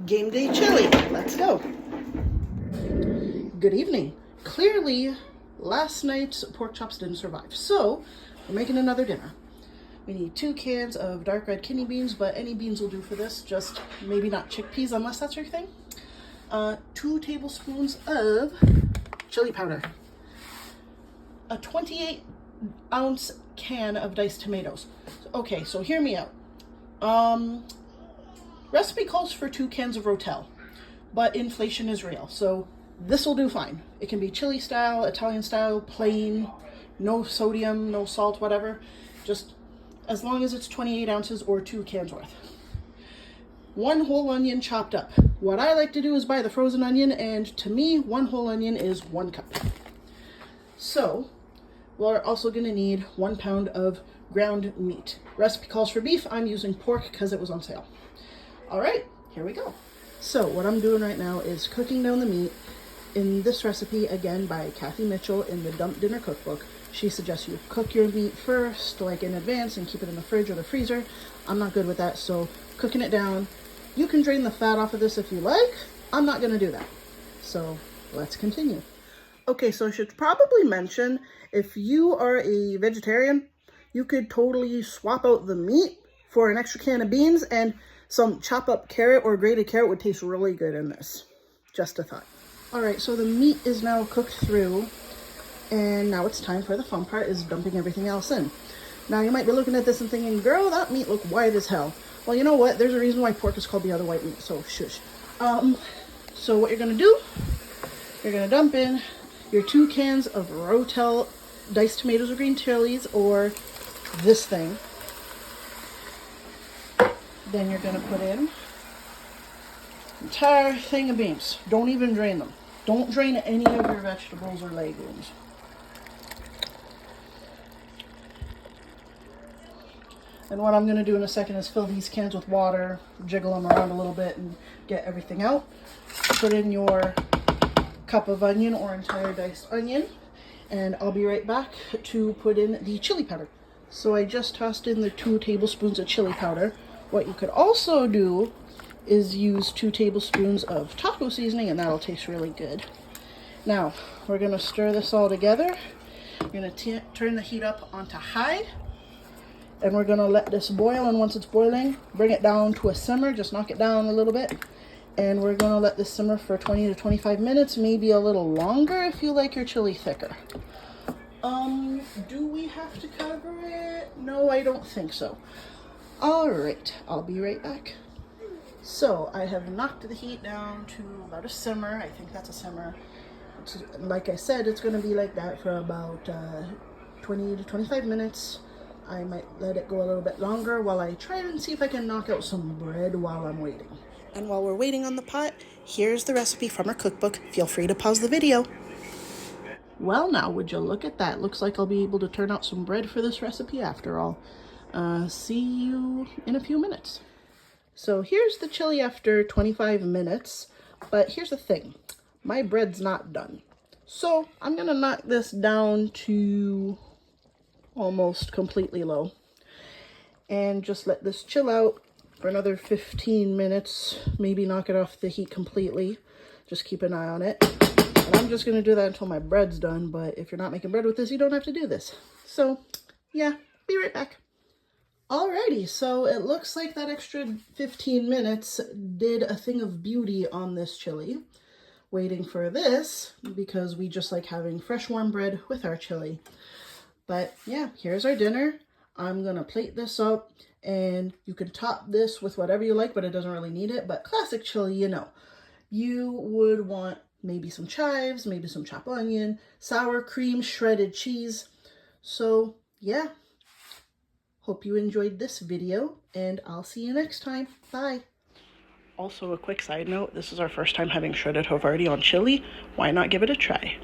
Game day chili. Let's go. Good evening. Clearly, last night's pork chops didn't survive, so we're making another dinner. We need 2 cans of dark red kidney beans, but any beans will do for this, just maybe not chickpeas unless that's your thing. 2 tablespoons of chili powder. A 28-ounce can of diced tomatoes. Okay, so hear me out. Recipe calls for 2 cans of Rotel, but inflation is real, so this will do fine. It can be chili style, Italian style, plain, no sodium, no salt, whatever. Just as long as it's 28 ounces or 2 cans worth. 1 whole onion chopped up. What I like to do is buy the frozen onion, and to me, 1 whole onion is 1 cup. So, we're also gonna need 1 pound of ground meat. Recipe calls for beef. I'm using pork because it was on sale. All right, here we go. So what I'm doing right now is cooking down the meat. In this recipe, again by Cathy Mitchell in the Dump Dinner Cookbook, she suggests you cook your meat first, like in advance, and keep it in the fridge or the freezer. I'm not good with that, so cooking it down. You can drain the fat off of this if you like. I'm not gonna do that. So let's continue. Okay, so I should probably mention, if you are a vegetarian, you could totally swap out the meat for an extra can of beans, and some chop up carrot or grated carrot would taste really good in this. Just a thought. All right, so the meat is now cooked through, and now it's time for the fun part, is dumping everything else in. Now you might be looking at this and thinking, girl, that meat looked white as hell. Well, you know what? There's a reason why pork is called the other white meat, so shush. So what you're gonna do, you're gonna dump in your 2 cans of Rotel diced tomatoes or green chilies, or this thing. Then you're gonna put in entire thing of beans. Don't even drain them. Don't drain any of your vegetables or legumes. And what I'm gonna do in a second is fill these cans with water, jiggle them around a little bit, and get everything out. Put in your cup of onion or entire diced onion, and I'll be right back to put in the chili powder. So I just tossed in the 2 tablespoons of chili powder. What you could also do is use 2 tablespoons of taco seasoning, and that'll taste really good. Now, we're gonna stir this all together. We're gonna turn the heat up onto high, and we're gonna let this boil, and once it's boiling, bring it down to a simmer, just knock it down a little bit. And we're gonna let this simmer for 20 to 25 minutes, maybe a little longer if you like your chili thicker. Do we have to cover it? No, I don't think so. All right, I'll be right back. So I have knocked the heat down to about a simmer. I think that's a simmer. Like I said, it's gonna be like that for about 20 to 25 minutes. I might let it go a little bit longer while I try and see if I can knock out some bread while I'm waiting. And while we're waiting on the pot, here's the recipe from our cookbook. Feel free to pause the video. Well, now, would you look at that? Looks like I'll be able to turn out some bread for this recipe after all. See you in a few minutes. So here's the chili after 25 minutes, but here's the thing. My bread's not done. So I'm gonna knock this down to almost completely low and just let this chill out for another 15 minutes, maybe knock it off the heat completely. Just keep an eye on it. And I'm just gonna do that until my bread's done, but if you're not making bread with this, you don't have to do this. So yeah, be right back. Alrighty, so it looks like that extra 15 minutes did a thing of beauty on this chili. Waiting for this, because we just like having fresh warm bread with our chili. But yeah, here's our dinner. I'm gonna plate this up, and you can top this with whatever you like, but it doesn't really need it. But classic chili, you know, you would want maybe some chives, maybe some chopped onion, sour cream, shredded cheese. So yeah, hope you enjoyed this video, and I'll see you next time. Bye. Also, a quick side note, this is our first time having shredded Havarti on chili. Why not give it a try?